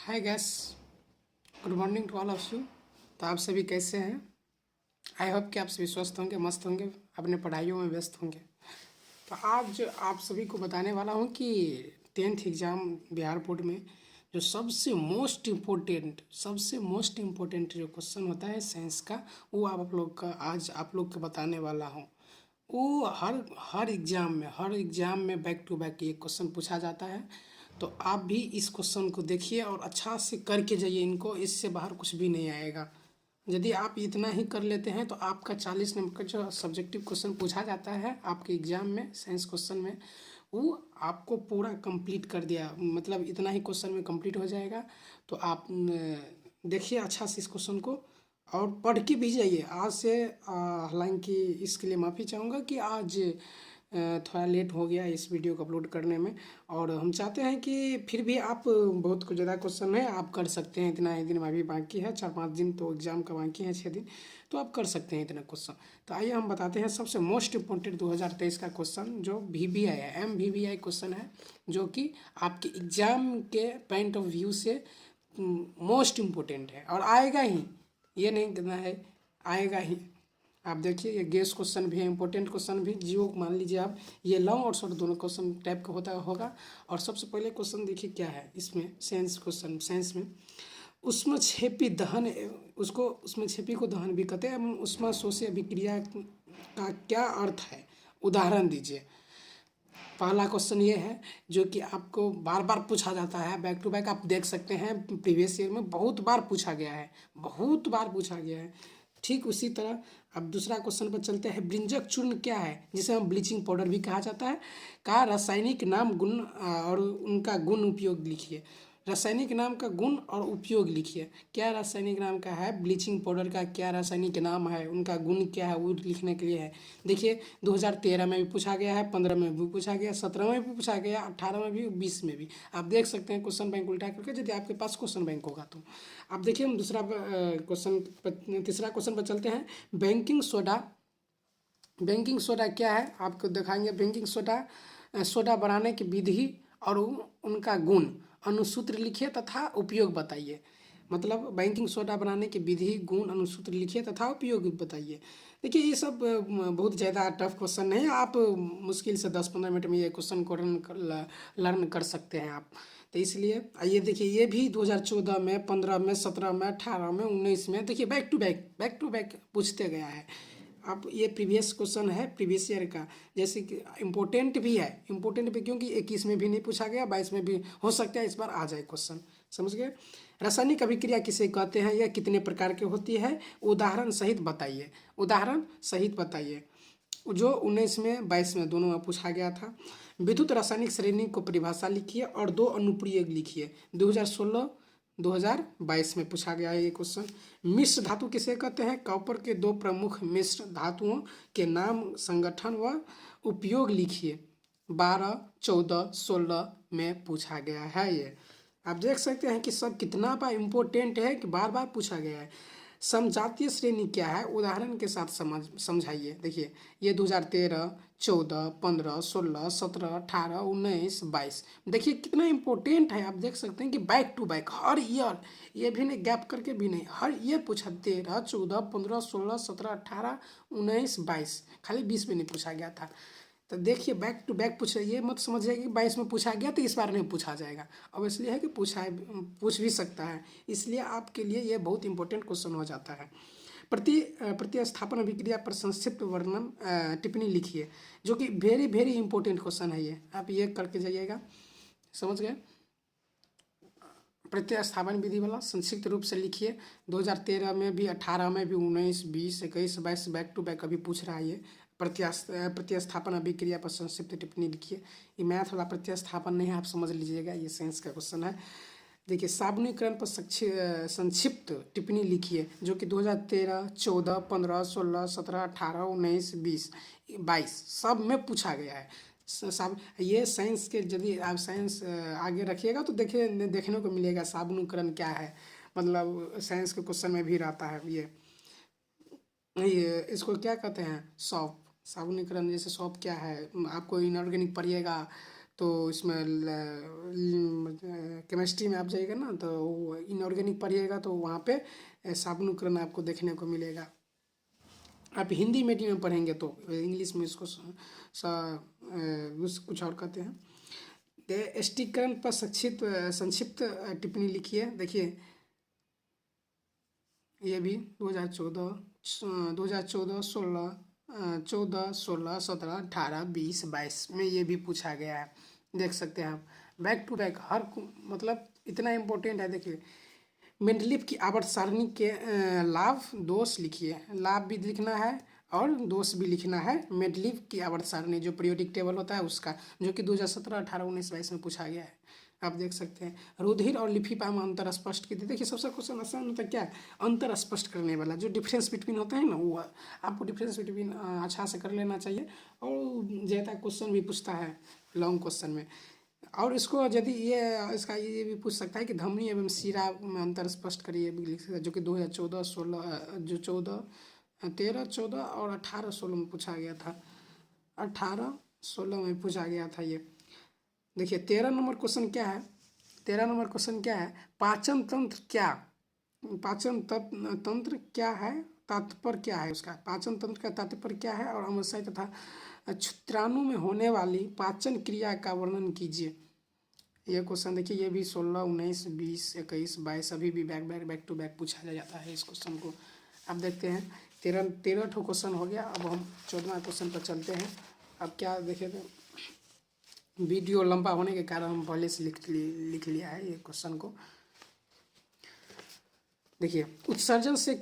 Hi guys, good morning to all of you. तो आप सभी कैसे हैं? आई होप कि आप सभी स्वस्थ होंगे, मस्त होंगे, अपने पढ़ाइयों में व्यस्त होंगे। तो आज आप सभी को बताने वाला हूँ कि 10th एग्ज़ाम बिहार बोर्ड में जो सबसे मोस्ट इम्पोर्टेंट जो क्वेश्चन होता है साइंस का, वो आप लोग का आज आप लोग को बताने वाला हूँ। वो हर एग्ज़ाम में बैक टू बैक ये क्वेश्चन पूछा जाता है। तो आप भी इस क्वेश्चन को देखिए और अच्छा से करके जाइए इनको, इससे बाहर कुछ भी नहीं आएगा। यदि आप इतना ही कर लेते हैं तो आपका 40 नंबर का जो सब्जेक्टिव क्वेश्चन पूछा जाता है आपके एग्ज़ाम में साइंस क्वेश्चन में, वो आपको पूरा कंप्लीट कर दिया, मतलब इतना ही क्वेश्चन में कंप्लीट हो जाएगा। तो आप देखिए अच्छा से इस क्वेश्चन को और पढ़ के भी जाइए आज से। हालांकि इसके लिए माफ़ी चाहूँगा कि आज थोड़ा लेट हो गया इस वीडियो को अपलोड करने में। और हम चाहते हैं कि फिर भी आप बहुत कुछ ज़्यादा क्वेश्चन है, आप कर सकते हैं। इतना ही दिन में अभी बाकी है, 4-5 दिन तो एग्ज़ाम का बाकी है, 6 दिन, तो आप कर सकते हैं इतना क्वेश्चन। तो आइए हम बताते हैं सबसे मोस्ट इम्पोर्टेंट 2023 का क्वेश्चन जो VBI है, MVBI क्वेश्चन है, जो कि आपके एग्ज़ाम के पॉइंट ऑफ व्यू से मोस्ट इम्पोर्टेंट है और आएगा ही, ये नहीं कहना है, आएगा ही। आप देखिए ये गेस क्वेश्चन भी है, इंपॉर्टेंट क्वेश्चन भी, जियो मान लीजिए आप, ये लॉन्ग और शॉर्ट दोनों क्वेश्चन टाइप का होता होगा। और सबसे पहले क्वेश्चन देखिए क्या है इसमें, साइंस क्वेश्चन, साइंस में उष्मा क्षेपी दहन, उसको उसमें क्षेपी को दहन भी कहते हैं, एवं उष्मा शोषी अभिक्रिया का क्या अर्थ है, उदाहरण दीजिए। पहला क्वेश्चन ये है जो कि आपको बार बार पूछा जाता है, बैक टू बैक आप देख सकते हैं, प्रीवियस ईयर में बहुत बार पूछा गया है, बहुत बार पूछा गया है। ठीक उसी तरह अब दूसरा क्वेश्चन पर चलते हैं। ब्रिंजक चूर्ण क्या है, जिसे हम ब्लीचिंग पाउडर भी कहा जाता है, का रासायनिक नाम, गुण और उनका गुण उपयोग लिखिए। रासायनिक नाम का गुण और उपयोग लिखिए। क्या रासायनिक नाम का है ब्लीचिंग पाउडर का, क्या रासायनिक नाम है, उनका गुण क्या है, वो लिखने के लिए है। देखिए 2013 में भी पूछा गया है, 15 में भी पूछा गया, 17 में भी पूछा गया, 18 में भी, 20 में भी। आप देख सकते हैं क्वेश्चन बैंक उल्टा करके, यदि आपके पास क्वेश्चन बैंक होगा तो। अब देखिए हम दूसरा क्वेश्चन, तीसरा क्वेश्चन पर चलते हैं। बेकिंग सोडा, बेकिंग सोडा क्या है आपको दिखाएंगे। बेकिंग सोडा, सोडा बनाने की विधि और उनका गुण, अनुसूत्र लिखिए तथा उपयोग बताइए। मतलब बेकिंग सोडा बनाने की विधि, गुण, अनुसूत्र लिखिए तथा उपयोग बताइए। देखिए ये सब बहुत ज़्यादा टफ क्वेश्चन नहीं है, आप मुश्किल से 10-15 मिनट में ये क्वेश्चन को लर्न कर सकते हैं आप। तो इसलिए आइए देखिए, ये भी 2014 में, 15 में, 17 में, 18 में, 19 में, देखिए बैक टू बैक पूछते गया है। अब ये प्रीवियस क्वेश्चन है, प्रीवियस ईयर का, जैसे कि इम्पोर्टेंट भी है, इम्पोर्टेंट भी क्योंकि 21 में भी नहीं पूछा गया, 22 में भी हो सकता है इस बार आ जाए क्वेश्चन, समझ गए। रासायनिक अभिक्रिया किसे कहते हैं, यह कितने प्रकार की होती है, उदाहरण सहित बताइए, उदाहरण सहित बताइए। जो 19 में, 22 में, दोनों में पूछा गया था। विद्युत रासायनिक श्रेणी को परिभाषा लिखिए और दो अनुप्रयोग लिखिए। 2016 2022 में पूछा गया है ये क्वेश्चन। मिश्र धातु किसे कहते हैं, कॉपर के दो प्रमुख मिश्र धातुओं के नाम, संगठन व उपयोग लिखिए। 12, 14, 16 में पूछा गया है ये। आप देख सकते हैं कि सब कितना बार इम्पोर्टेंट है कि बार बार पूछा गया है। समजातीय श्रेणी क्या है, उदाहरण के साथ समझाइए। देखिए ये 2013, 14, 15, 16, 17, 18, 19, 22, देखिए कितना इंपॉर्टेंट है। आप देख सकते हैं कि बैक टू बैक हर ईयर, ये भी नहीं गैप करके भी नहीं, हर ईयर पूछा। 13, 14, 15, 16, 17, 18, 19, 22, खाली 20 में नहीं पूछा गया था। तो देखिए बैक टू बैक पूछ, ये मत समझिए कि 22 में पूछा गया तो इस बार नहीं पूछा जाएगा। अब इसलिए है कि पूछ भी सकता है, इसलिए आपके लिए ये बहुत इंपॉर्टेंट क्वेश्चन हो जाता है। प्रतिस्थापन अभिक्रिया पर संक्षिप्त वर्णन, टिप्पणी लिखिए, जो कि वेरी वेरी इंपॉर्टेंट क्वेश्चन है ये, आप ये करके जाइएगा, समझ गए। प्रतिस्थापन विधि वाला संक्षिप्त रूप से लिखिए। 2013 में भी, 18 में भी, 19, 20, 21, 22 बैक टू बैक अभी पूछ रहा है ये। प्रतिस्थापन अभिक्रिया पर संक्षिप्त टिप्पणी लिखिए। ये मैथ वाला प्रतिस्थापन नहीं है, आप समझ लीजिएगा, ये साइंस का क्वेश्चन है। देखिए साबुनीकरण पर संक्षिप्त टिप्पणी लिखिए, जो कि 2013, 14, 15, 16, 17, 18, 19, 20, 22 सब में पूछा गया है। सब ये साइंस के, यदि आप साइंस आगे रखिएगा तो देखिए देखने को मिलेगा साबुनीकरण क्या है, मतलब साइंस के क्वेश्चन में भी रहता है ये इसको क्या कहते हैं, सॉप। साबुनीकरण जैसे सॉप क्या है, आपको इनऑर्गेनिक पढ़िएगा तो इसमें केमिस्ट्री में आप जाइएगा ना तो वो इनऑर्गेनिक पढ़िएगा तो वहाँ पे साबुनुकरण आपको देखने को मिलेगा। आप हिंदी मीडियम में पढ़ेंगे तो इंग्लिश में इसको कुछ और कहते हैं। एष्टिकरण पर संक्षिप्त टिप्पणी लिखिए। देखिए ये भी 2014, 2014, 14, 16, 17, 18, 20, 22 में ये भी पूछा गया है। देख सकते हैं आप बैक टू बैक मतलब इतना इम्पोर्टेंट है। देखिए मेंडलीव की आवर्त सारणी के लाभ दोष लिखिए। लाभ भी लिखना है और दोष भी लिखना है। मेंडलीव की आवर्त सारणी जो पीरियोडिक टेबल होता है उसका, जो कि 2017, 18, 19, 22 में पूछा गया है। आप देख सकते हैं रुधिर और लिफिफा में अंतर स्पष्ट कीजिए। देखिए सबसे क्वेश्चन आसान होता है क्या है, अंतर स्पष्ट करने वाला जो डिफरेंस बिटवीन होता है ना, वो आपको डिफरेंस बिटवीन अच्छा से कर लेना चाहिए। और ज़्यादा क्वेश्चन भी पूछता है लॉन्ग क्वेश्चन में। और इसको यदि इसका ये भी पूछ सकता है कि धमनी एवं शिरा में अंतर स्पष्ट करिए, भी लिख सकता है, जो कि 2014, 16, जो 14, 13, 14 और 18, 16 में पूछा गया था। 18, 16 में पूछा गया था ये। देखिए 13 नंबर क्वेश्चन क्या है, 13 नंबर क्वेश्चन क्या है, पाचन तंत्र क्या, पाचन तंत्र क्या है, तात्पर्य क्या है उसका, पाचन तंत्र का तात्पर्य क्या है और आमाशय तथा क्षुद्राणु में होने वाली पाचन क्रिया का वर्णन कीजिए। ये क्वेश्चन देखिए ये भी 16, 19, 20, 21, 22 अभी भी बैक टू बैक पूछा जाता है इस क्वेश्चन को। अब देखते हैं 13 ठो क्वेश्चन हो गया। अब हम 14वां क्वेश्चन पर चलते हैं। अब क्या देखे तो वीडियो लंबा होने के कारण हम पहले से लिख लिया है ये क्वेश्चन को। देखिए उत्सर्जन से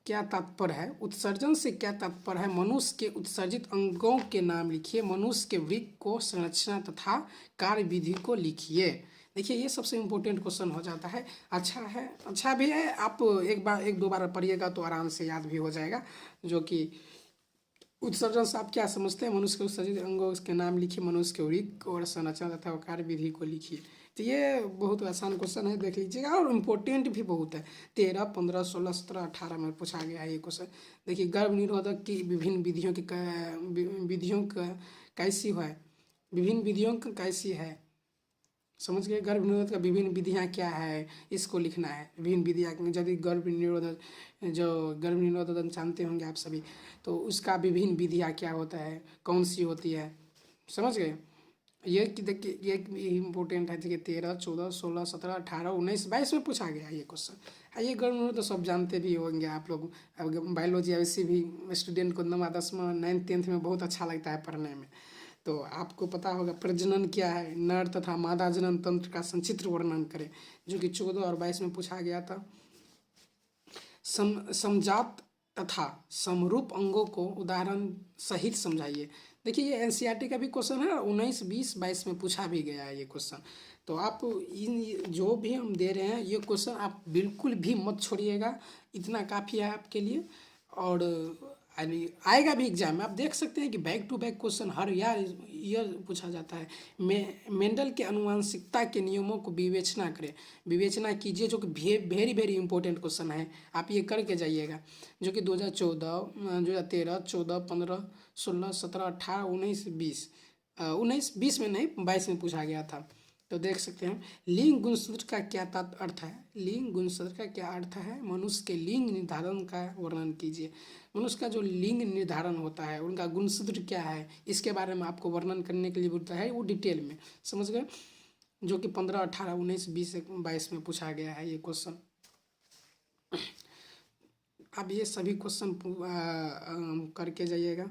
क्या तात्पर्य है, उत्सर्जन से क्या तात्पर्य है, मनुष्य के उत्सर्जित अंगों के नाम लिखिए, मनुष्य के वृक्क को संरचना तथा कार्य विधि को लिखिए। देखिए ये सबसे इम्पोर्टेंट क्वेश्चन हो जाता है। अच्छा भी है, आप एक दो बार पढ़िएगा तो आराम से याद भी हो जाएगा। जो कि उत्सर्जन से आप क्या समझते हैं, मनुष्य के उत्सर्जित अंगों के नाम लिखिए, मनुष्य के वृक्क और संरचना तथा कार्य विधि को लिखिए। तो ये बहुत आसान क्वेश्चन है, देख लीजिएगा और इम्पोर्टेंट भी बहुत है। 13, 15, 16, 17, 18 में पूछा गया है ये क्वेश्चन। देखिए गर्भ निरोधक की विभिन्न विधियों कैसी है, विभिन्न विधियों कैसी है, समझ गए। गर्भ निरोधक का विभिन्न विधियाँ क्या है, इसको लिखना है। विभिन्न विधियाँ यदि गर्भ निरोधक जानते होंगे आप सभी, तो उसका विभिन्न विधियाँ क्या होता है, कौन सी होती है, समझ गए। ये कि देखिए ये इम्पोर्टेंट है। देखिए 13, 14, 16, 17, 18, 19, 22 में पूछा गया ये क्वेश्चन। ये गर्भ निरोधक तो सब जानते भी होंगे आप लोग। अब बायोलॉजी वैसे भी स्टूडेंट को 9वां 10वां 9th 10th में बहुत अच्छा लगता है पढ़ने में। तो आपको पता होगा प्रजनन क्या है, नर तथा मादा जनन तंत्र का संक्षिप्त वर्णन करें, जो कि 14 और 22 में पूछा गया था। समजात तथा समरूप अंगों को उदाहरण सहित समझाइए। देखिए ये एनसीईआरटी का भी क्वेश्चन है, 19, 20, 22 में पूछा भी गया है ये क्वेश्चन। तो आप इन जो भी हम दे रहे हैं ये क्वेश्चन आप बिल्कुल भी मत छोड़िएगा, इतना काफ़ी है आपके लिए। और आएगा भी एग्जाम में, आप देख सकते हैं कि बैक टू बैक क्वेश्चन हर ईयर पूछा जाता है। मेंडल के आनुवंशिकता के नियमों को विवेचना कीजिए, जो कि वेरी वेरी इंपॉर्टेंट क्वेश्चन है। आप ये करके जाइएगा, जो कि 2014, 2013, 14, 15, 16, 17, 18, 19, 20, 19, 20 में नहीं 22 में पूछा गया था। तो देख सकते हैं लिंग गुणसूत्र का क्या अर्थ है, लिंग गुणसूत्र का क्या अर्थ है, मनुष्य के लिंग निर्धारण का वर्णन कीजिए। मनुष्य का जो लिंग निर्धारण होता है उनका गुणसूत्र क्या है, इसके बारे में आपको वर्णन करने के लिए बोलता है वो डिटेल में, समझ गए। जो कि 15, 18, 19, 20, 22 में पूछा गया है ये क्वेश्चन। आप ये सभी क्वेश्चन करके जाइएगा,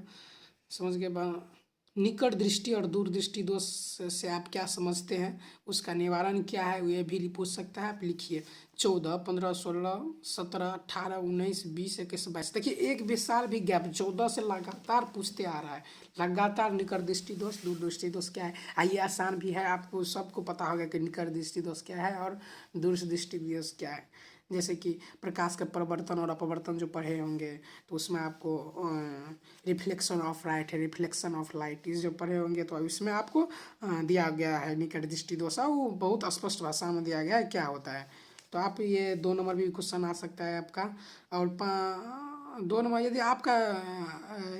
समझ गए। निकट दृष्टि और दूरदृष्टि दोष से आप क्या समझते हैं, उसका निवारण क्या है, ये भी पूछ सकता है। आप लिखिए 14, 15, 16, 17, 18, 19, 20, 21, 22। देखिए एक भी साल भी गैप 14 से लगातार पूछते आ रहा है, लगातार। निकट दृष्टि दोष, दूरदृष्टि दोष क्या है, आइए आसान भी है, आपको सबको पता होगा कि निकट दृष्टि दोष क्या है और दूरदृष्टि दोष क्या है। जैसे कि प्रकाश का परिवर्तन और अपवर्तन जो पढ़े होंगे, तो उसमें आपको रिफ्लेक्शन ऑफ लाइट है, रिफ्लेक्शन ऑफ लाइट इस जो पढ़े होंगे, तो इसमें आपको दिया गया है निकट दृष्टि दोष, वो बहुत स्पष्ट भाषा में दिया गया है क्या होता है। तो आप ये 2 नंबर भी क्वेश्चन आ सकता है आपका। और 2 नंबर यदि आपका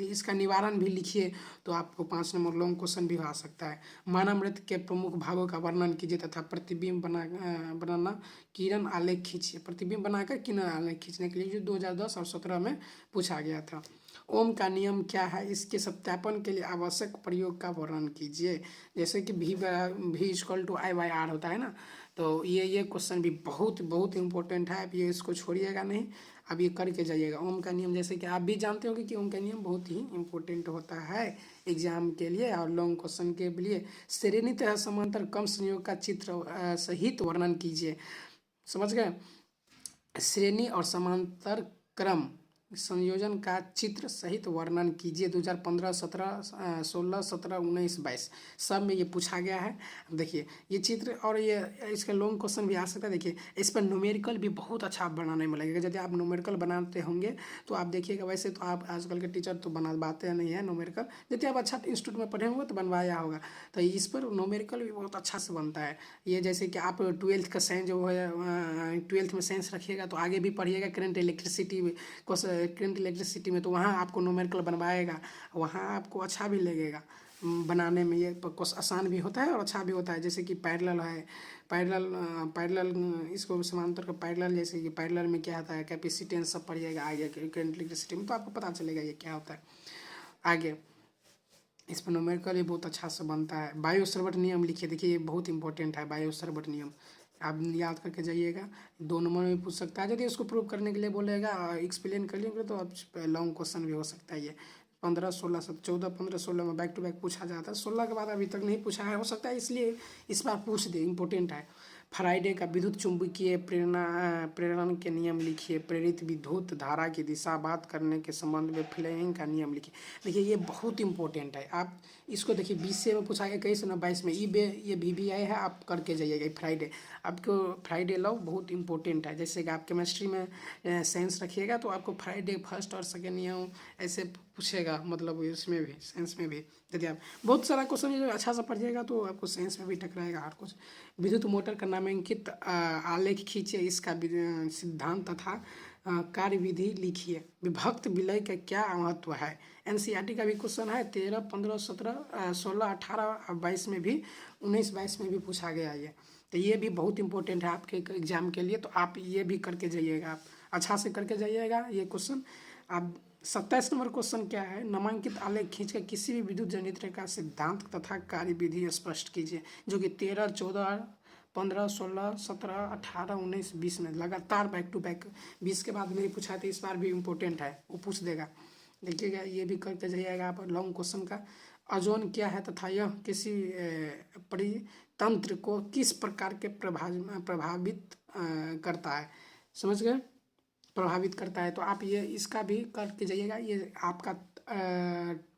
इसका निवारण भी लिखिए तो आपको 5 नंबर लॉन्ग क्वेश्चन भी आ सकता है। मानव के प्रमुख भागों का वर्णन कीजिए तथा प्रतिबिंब बनाना किरण आलेख खींचिए। प्रतिबिंब बनाकर किरण आलेख खींचने के लिए जो 2010 और 17 में पूछा गया था। ओम का नियम क्या है, इसके सत्यापन के लिए आवश्यक प्रयोग का वर्णन कीजिए। जैसे कि V इक्वल टू I/R होता है ना, तो ये क्वेश्चन भी बहुत बहुत इंपॉर्टेंट है। आप ये इसको छोड़िएगा नहीं, अब ये करके जाइएगा। ओम का नियम जैसे कि आप भी जानते होंगे कि ओम का नियम बहुत ही इंपॉर्टेंट होता है एग्जाम के लिए और लॉन्ग क्वेश्चन के लिए। श्रेणी तथा समांतर क्रम संयोग का चित्र सहित वर्णन कीजिए। समझ गए? श्रेणी और समांतर क्रम संयोजन का चित्र सहित वर्णन कीजिए। 2015, 17, 16, 17, 19, 22 सब में ये पूछा गया है। देखिए ये चित्र और ये इसका लॉन्ग क्वेश्चन भी आ सकता है। देखिए इस पर न्यूमेरिकल भी बहुत अच्छा बनाने में लगेगा। यदि आप न्यूमेरिकल बनाते होंगे तो आप देखिएगा, वैसे तो आप आजकल के टीचर तो बनवाते नहीं है न्यूमेरिकल, यदि आप अच्छा इंस्टीट्यूट में पढ़े होंगे तो बनवाया होगा। तो इस पर न्यूमेरिकल भी बहुत अच्छा से बनता है। ये जैसे कि आप 12th का साइंस जो है 12th में साइंस रखिएगा तो आगे भी पढ़िएगा करंट इलेक्ट्रिसिटी में, तो वहाँ आपको न्यूमेरिकल बनवाएगा, वहाँ आपको अच्छा भी लगेगा बनाने में। ये कुछ आसान भी होता है और अच्छा भी होता है। जैसे कि पैरेलल है, पैरेलल इसको समांतर का पैरेलल, जैसे कि पैरेलल में क्या होता है, कैपेसिटेंस सब पढ़िएगा आगे करंट इलेक्ट्रिसिटी में, तो आपको पता चलेगा ये क्या होता है आगे। इस पर न्यूमेरिकल भी बहुत अच्छा से बनता है। बायो-सावर्ट नियम लिखिए। देखिए ये बहुत इंपॉर्टेंट है बायो-सावर्ट नियम, आप याद करके जाइएगा। 2 नंबर में पूछ सकता है। यदि उसको प्रूव करने के लिए बोलेगा एक्सप्लेन कर लेंगे तो आप लॉन्ग क्वेश्चन भी हो सकता है। ये 15, 16, 14, 15, 16 में बैक टू बैक पूछा जाता है। 16 के बाद अभी तक नहीं पूछा है, हो सकता है इसलिए इस बार पूछ दे, इंपॉर्टेंट है। फ्राइडे का विद्युत चुंबकीय प्रेरण के नियम लिखिए। प्रेरित विद्युत धारा की दिशा बात करने के संबंध में फ्लेमिंग का नियम लिखिए। देखिए ये बहुत इंपॉर्टेंट है। आप इसको देखिए 20 से में पूछा गया, 21 ना 22 में। ये VBI है, आप करके जाइएगा। फ्राइडे आपको फ्राइडे लॉ बहुत इंपॉर्टेंट है। जैसे कि आप केमिस्ट्री में साइंस रखिएगा तो आपको फ्राइडे फर्स्ट और सेकेंड नियम ऐसे पूछेगा, मतलब इसमें भी साइंस में भी। यदि आप बहुत सारा क्वेश्चन अच्छा से पढ़िएगा तो आपको साइंस में भी टकराएगा हर कुछ। विद्युत मोटर का नामांकित आलेख खींचिए। इसका सिद्धांत तथा कार्यविधि लिखिए। विभक्त विलय का क्या महत्व है। NCERT का भी क्वेश्चन है। 13, 15, 17, 16, 18, 22 में भी, 19, 22 में भी पूछा गया ये। तो ये भी बहुत इंपॉर्टेंट है आपके एग्जाम के लिए, तो आप ये भी करके जाइएगा, आप अच्छा से करके जाइएगा ये क्वेश्चन। आप 27 नंबर क्वेश्चन क्या है, नामांकित आलेख खींचकर किसी भी विद्युत जनरेटर का सिद्धांत तथा कार्यविधि स्पष्ट कीजिए। जो कि 13, 14, 15, 16, 17, 18, 19, 20 में लगातार बैक टू बैक 20 के बाद नहीं पूछा तो इस बार भी इम्पोर्टेंट है, वो पूछ देगा। देखिएगा ये भी करके जाइएगा आप। लॉन्ग क्वेश्चन का ओजोन क्या है तथा यह किसी परितंत्र को किस प्रकार के प्रभावित करता है। समझ गए? प्रभावित करता है। तो आप ये इसका भी करके जाइएगा। ये आपका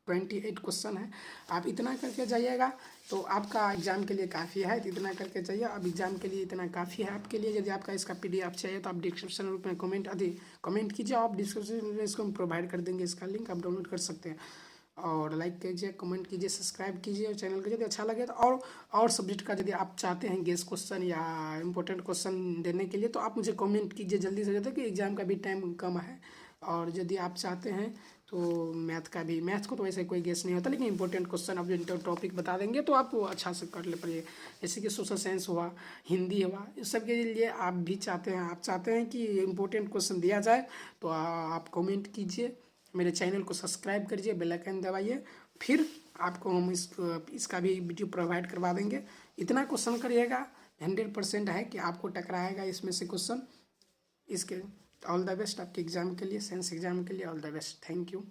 28 क्वेश्चन है, आप इतना करके जाइएगा तो आपका एग्जाम के लिए काफ़ी है। तो इतना करके जाइए, अब एग्जाम के लिए इतना काफ़ी है आपके लिए। यदि आपका इसका PDF चाहिए तो आप डिस्क्रिप्शन रूप में कमेंट कीजिए, आप डिस्क्रिप्शन में इसको हम प्रोवाइड कर देंगे, इसका लिंक आप डाउनलोड कर सकते हैं। और लाइक कीजिए, कमेंट कीजिए, सब्सक्राइब कीजिए और चैनल को यदि अच्छा लगे तो और सब्जेक्ट का यदि आप चाहते हैं गेस्ट क्वेश्चन या इंपॉर्टेंट क्वेश्चन देने के लिए तो आप मुझे कमेंट कीजिए जल्दी से जल्दी, कि एग्जाम का भी टाइम कम है। और यदि आप चाहते हैं तो मैथ को तो वैसे कोई गेस नहीं होता, लेकिन इंपॉर्टेंट क्वेश्चन आप जो टॉपिक बता देंगे तो आप अच्छा से कर ले पाइए। जैसे कि सोशल साइंस हुआ, हिंदी हुआ, इस सब के लिए आप भी चाहते हैं कि इंपॉर्टेंट क्वेश्चन दिया जाए तो आप कमेंट कीजिए, मेरे चैनल को सब्सक्राइब करिए, बेल आइकन दबाइए, फिर आपको हम इसका भी वीडियो प्रोवाइड करवा देंगे। इतना क्वेश्चन करिएगा, 100% है कि आपको टकराएगा इसमें से क्वेश्चन। इसके ऑल द बेस्ट आपके एग्ज़ाम के लिए, साइंस एग्ज़ाम के लिए all the best. Thank you.